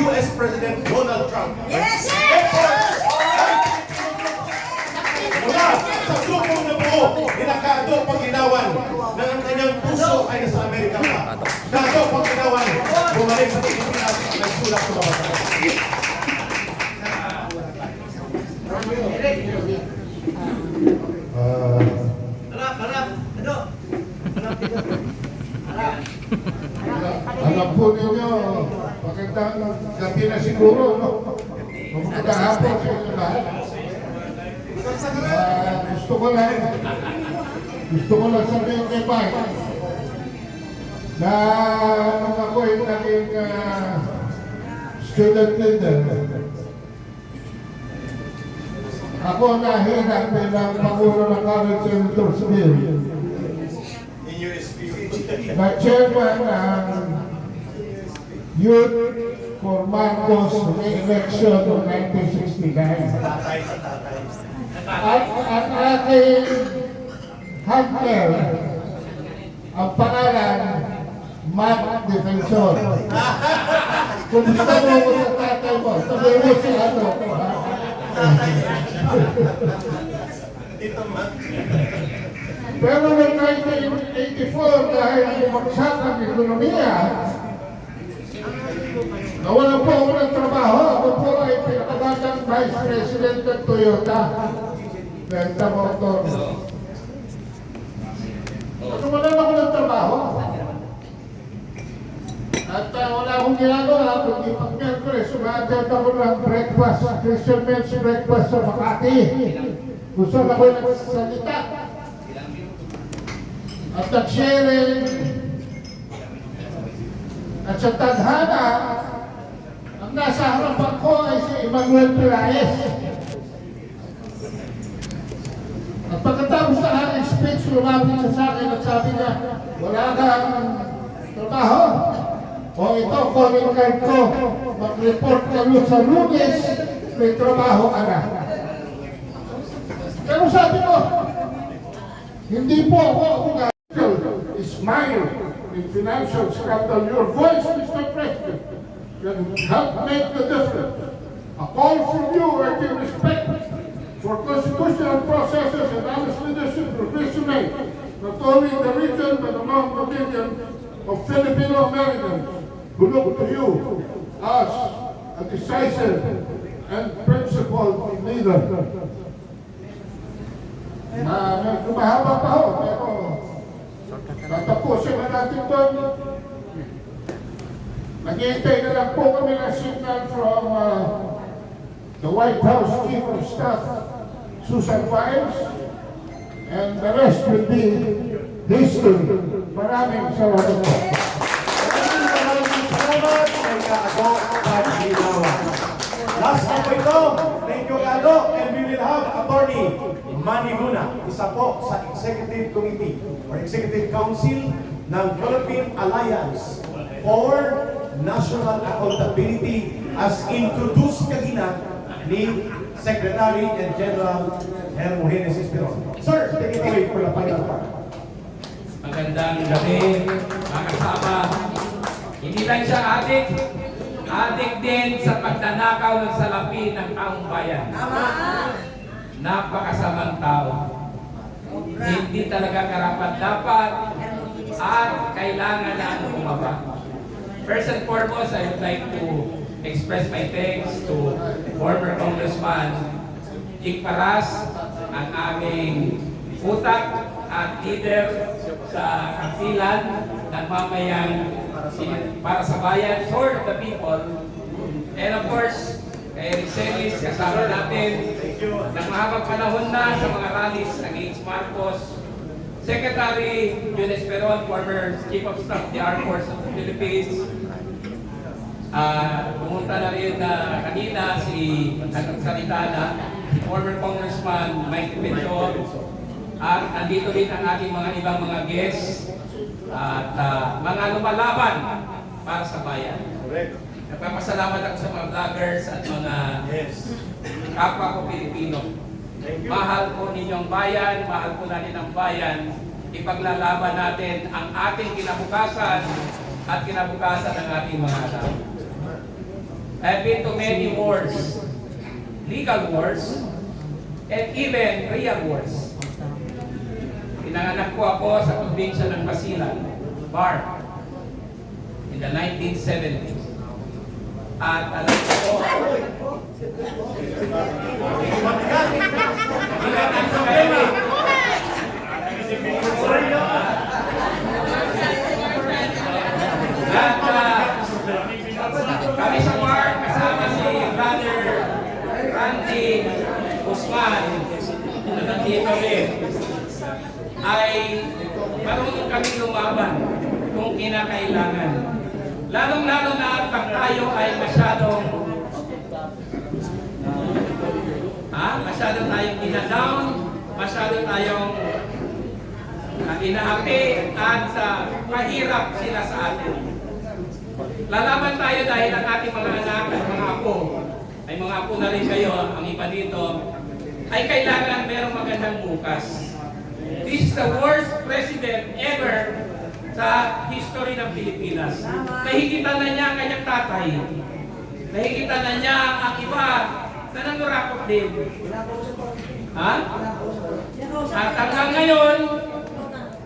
US President Donald Trump. Yes! Mula sa grupong na buo, Kado Panginawan na ang kanyang puso ay nasa Amerika pa. Kado Panginawan, bumalik sa Pilipinas at nagsulak sa mga alam po ninyo, magandang gabi na siguro, no? Magandang hapon sa inyo lahat. Gusto ko lang sabihin kay Mike na nung ako ay naging student leader, ako nahinak bilang Pangulo ng College Senators Bill na chairman ng Youth for Marcos re-election noong 1969. At ang aking handler, ang pangalan, Matt Defensor. Kung gusto mo ko sa tatay mo, sabihin mo si ano. Pero noong 1984, dahil bumagsak ang ekonomiya, nawalan po ako ng trabaho. Ako po ay pinakabatang Vice President ng Toyota. Delta Motor. Nawalan ako ng trabaho. At wala akong ginagawa, kundi pag-Miyerkules, sumatid ako ng breakfast, Christian Men's Breakfast sa Makati. Kung saan ako nagsasalita. At nag-sharing. At sa tadhana, ang nasa harapan ko ay si Emmanuel Piraez. At pagkatapos na aking speech, lumapit siya sa akin at sabi niya, wala kang trabaho. O ito, calling card ko, mag-report ka sa Lunes, may trabaho ka na. Pero sabi ko, hindi po ako smile in financial scandal. Your voice, Mr. President, can help make the difference. A call from you, I can respect for constitutional processes and honest leadership will resonate not only in the region but among the millions of Filipino Americans who look to you as a decisive and principled leader. Medyo mahaba pa ho, pero tatapusin na natin doon. Naghihintay na lang po kami ng signal from the White House Chief of Staff, Susan Wiles, and the rest will be history. Maraming salamat. Maraming salamat kay Kado Panginawan. Last na po ito, thank you Kado, and we will have Attorney Manny Luna, isa po sa Executive Committee or Executive Council ng Philippine Alliance for National Accountability as introduced kanina ni Secretary and General Hermogenes Esperon. Sir, take it away for the final part. Magandang gabi, mga kasama. Hindi lang siya adik din sa pagtanakaw ng salapi ng taong bayan. Napakasamang tao. Hindi talaga karapat-dapat at kailangan na bumaba. First and foremost, I would like to express my thanks to former Congressman Jing Paras, ang aming utak at leader sa kapilan ng mamayang para sa bayan, for the people. And of course, kay Ricelis, kasama natin ng mahabang panahon na sa mga rallies against Marcos. Secretary Jun Esperon, former Chief of Staff of the Armed Forces of the Philippines. Pumunta na rin kanina nagsalita na si former Congressman Mike Defensor. At andito rin ang ating mga ibang mga guests at mga lumalaban para sa bayan. Nagpapasalamat ako sa mga vloggers at mga kapwa ko Pilipino. Mahal ko ninyong bayan, mahal ko natin ang bayan. Ipaglalaban natin ang ating kinabukasan at kinabukasan ng ating mga anak. I've been to many wars, legal wars, and even real wars. Pinanganak po ako sa probinsya ng Basilan, Bar, in the 1970s. At alam ko, kami sa Bar, kasama si Brother Randy Guzman, na nandito rin, ay marunong kami lumaban kung kinakailangan. Lalong-lalo na pag tayo ay masyadong tayong ina-down, masyado tayong inaapi at mahirap sila sa atin. Lalaban tayo dahil ang ating mga anak at mga apo, ay mga apo na rin kayo, ang iba dito, ay kailangan merong magandang bukas. This is the worst president ever sa history ng Pilipinas. Nahigitan na niya ang kanyang tatay. Nahigitan na niya ang iba na nangurakot din. At hanggang ngayon,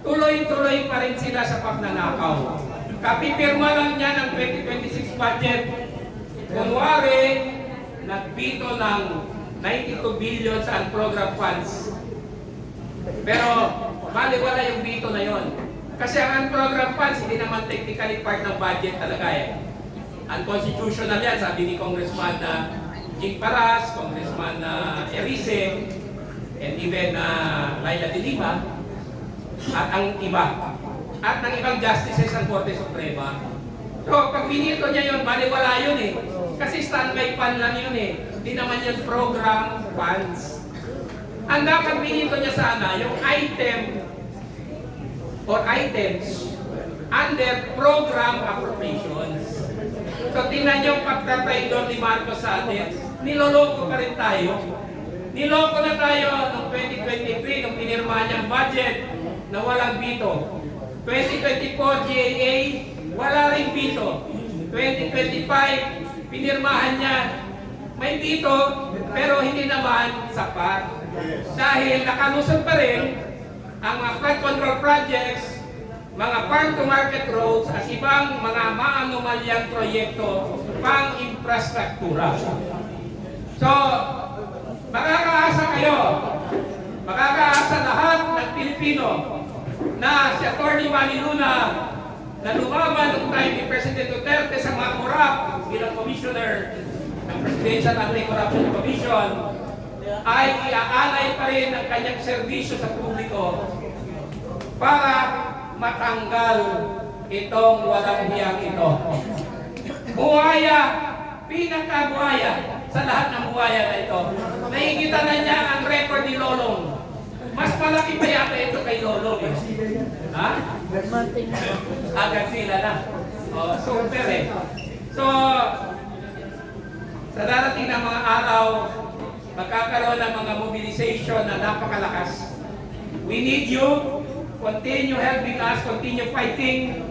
tuloy-tuloy pa rin sila sa pagnanakaw. Kapipirma lang niya ng 2026 budget. Kunwari, nagbito ng 92 billion sa unprogrammed funds. Pero, maliwala yung bito na yon. Kasi ang unprogrammed funds, hindi naman technically part ng budget talaga eh. Unconstitutional yan, sabi ni Congressman Jing Paras, Congressman Erice, and even Laila de Lima, at ang iba. At ng ibang justices ng Korte Suprema. So, pag pinito niya yun, maliwala yun eh. Kasi standby fund lang yun eh. Hindi naman yun program funds. Ang dapat pinito niya sana, yung item or items under program appropriations. So, tingnan niyo pagkakaidor ni Marcos sa atin, niloloko pa rin tayo. Niloko na tayo noong 2023, nung pinirmahan niyang budget na walang bito. 2024 GAA, wala rin bito. 2025, pinirmahan niya, may bito, pero hindi naman sapat. Dahil nakalusot pa rin ang mga flood control projects, mga farm-to-market roads, at ibang mga maanomalyang proyekto pang infrastruktura. So, makakaasa kayo, makakaasa lahat ng Pilipino na si Atty. Manny Luna na lumaban noong time ni President Duterte sa mga korap bilang commissioner ng Presidential Anti-Corruption Commission ay iaalay pa rin ang kanyang serbisyo sa publiko para matanggal itong walang hiyang ito. Buhaya, pinakabuhaya sa lahat ng buhaya na ito. Nakikita na niya ang record ni Lolong. Mas malaki pa yata ito kay Lolong. Ha? Agad sila na. Oh, super eh. So, sa darating na mga araw, magkakaroon ng mga mobilization na napakalakas. We need you. Continue helping us, continue fighting.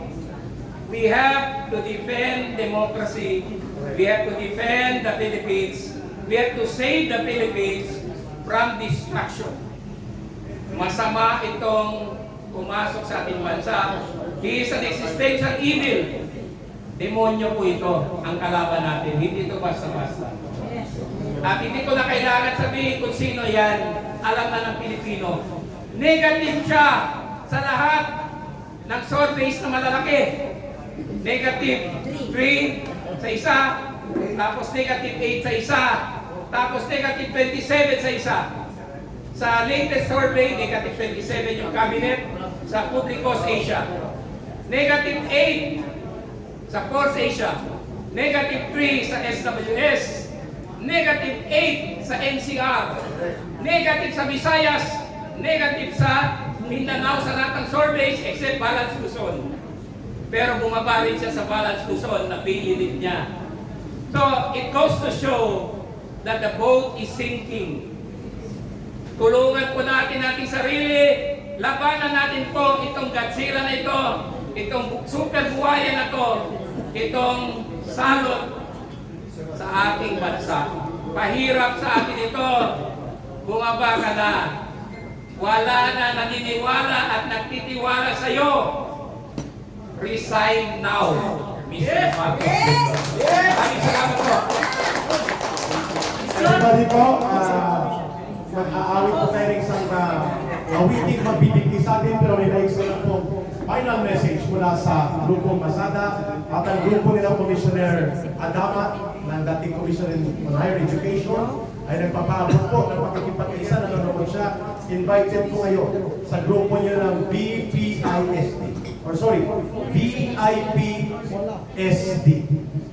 We have to defend democracy. We have to defend the Philippines. We have to save the Philippines from destruction. Masama itong pumasok sa ating bansa. He is an existential evil. Demonyo po ito ang kalaban natin. Hindi ito basta-basta. At hindi ko na kailangan sabihin kung sino yan. Alam na ng Pilipino. Negative siya sa lahat ng surveys na malalaki. Negative 3 sa isa, tapos negative 8 sa isa, tapos negative 27 sa isa. Sa latest survey, negative 27 yung cabinet sa Publicos Asia. Negative 8 sa Force Asia. Negative 3 sa SWS. Negative 8 sa NCR. Negative sa Visayas. Negative sa Mindanao sa lahat ng surveys except Balance Luzon. Pero bumaba rin siya sa Balance Luzon na pinilid niya. So, it goes to show that the boat is sinking. Tulungan po natin ating sarili. Labanan natin po itong Godzilla na ito. Itong super buhaya na to. Itong salot Pahirap sa atin ito. Bumaba ka na. Wala na naniniwala at nagtitiwala sa iyo. Resign now, Mr. Marcos. Maraming salamat po. Everybody po, mag-aawit po tayo ng isang awiting magbibigti sa atin, pero may nais na po final message mula sa grupong Masada at ang grupo nila Commissioner Adama ng dating Commissioner on Higher Education ay nagpapaabot po ng pakikipag-isa, nanonood siya. Invited po kayo sa grupo niya ng BPISD. Or sorry, VIPSD.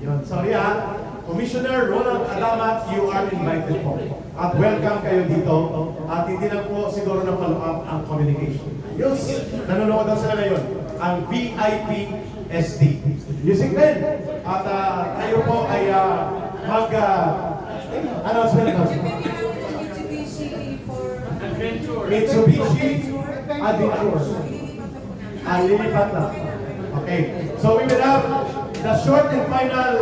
Yun, sorry ha. Commissioner Ronald Alamat, you are invited po. At welcome kayo dito. At hindi lang po siguro na follow-up ang communication. Yes, nanonood daw sila ngayon. Ang VIPSD. Music din. At tayo po ay announcement na. Mitsubishi Adventures. Lilipat na. Okay. So we will have the short and final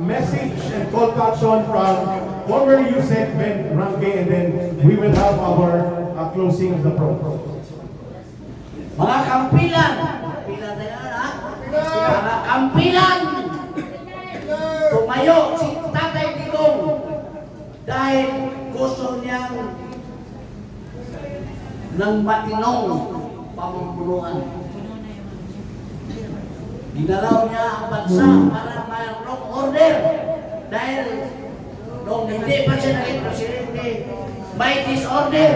message and call to action from former USEC Ben Ranke, and then we will have our closing of the program. Mga kampilan! Kampilan na yan, ha? Mga kampilan! Tumayo si Tatay Digong dahil gusto niyang ng matinong pamumunuan. Ginalaw niya ang bansa para mayroong order dahil nung hindi pa siya naging presidente, may disorder.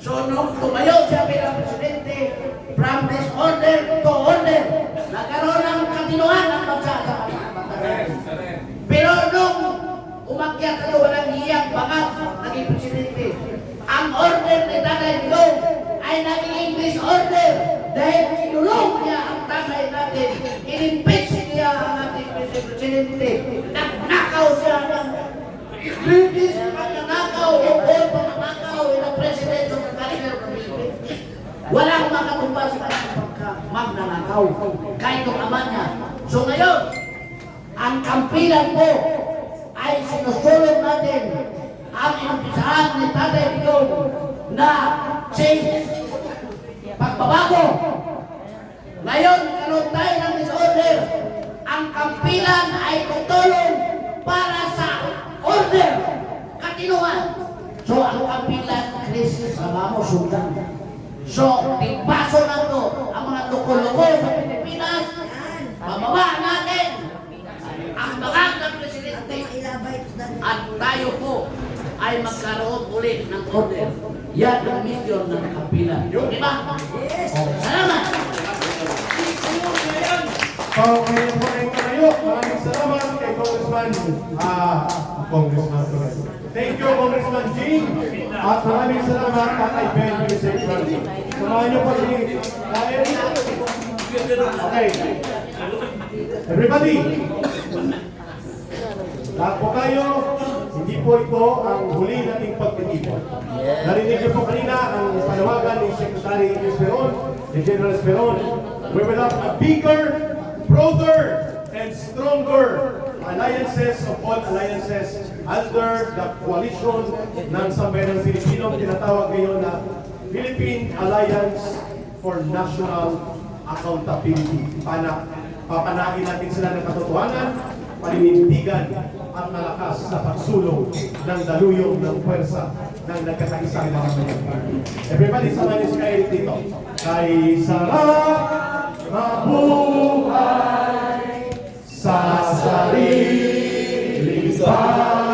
So nung tumayo siya bilang presidente, from disorder to order, nagkaroon ng katinuan ang bansa sa pagkakataon. Pero nung umakyat na walang hiyang bangat, naging presidente, ang order ni Tatay Digong ay naging disorder dahil sinulong niya ang tatay natin, inimpeach niya ang ating presidente, nagnakaw siya ng British magnanakaw o magnanakaw ng presidente ng Kalimutan ng Pilipinas. Walang makatumba sa kanyang pagka-magnanakaw kahit ang ama niya. So ngayon, ang kampilan po ay sinusulong natin ang inumpisahan ni Tatay Digong na change, pagbabago. Ngayon, karoon tayo ng disorder. Ang kampilan ay tutulong para sa order, katinuan. So, ang kampilan, Chris, sama mo, sundan. So, tigpaso na to ang mga loko-loko sa Pilipinas. Mababa natin ang bangang ng presidente. At tayo po ay magkaroon ulit ng order. Yan ang mission ng kampilan. Di ba? Salamat! So, ngayon po ay kayo. Maraming salamat kay Congressman Thank you, Congressman Jing. At maraming salamat kay Ben Yusek Ranke. Samahan niyo po si Dahil. Okay. Everybody. Lahat po kayo, hindi po ito ang huli nating pagtitipon. Narinig niyo po kanina ang panawagan ni Secretary Esperon, ni General Esperon. We will have a bigger, broader, and stronger alliances of all alliances under the coalition ng Sambayanang Pilipino, tinatawag ngayon na Philippine Alliance for National Accountability. Papanahin natin sila ng katotohanan, paninindigan at malakas sa pagsulong ng daluyong ng puwersa ng nagkakaisang mga mayagpag. Everybody, samahan niyo si Eric dito. Kay sarap mabuhay sa sariling bahay.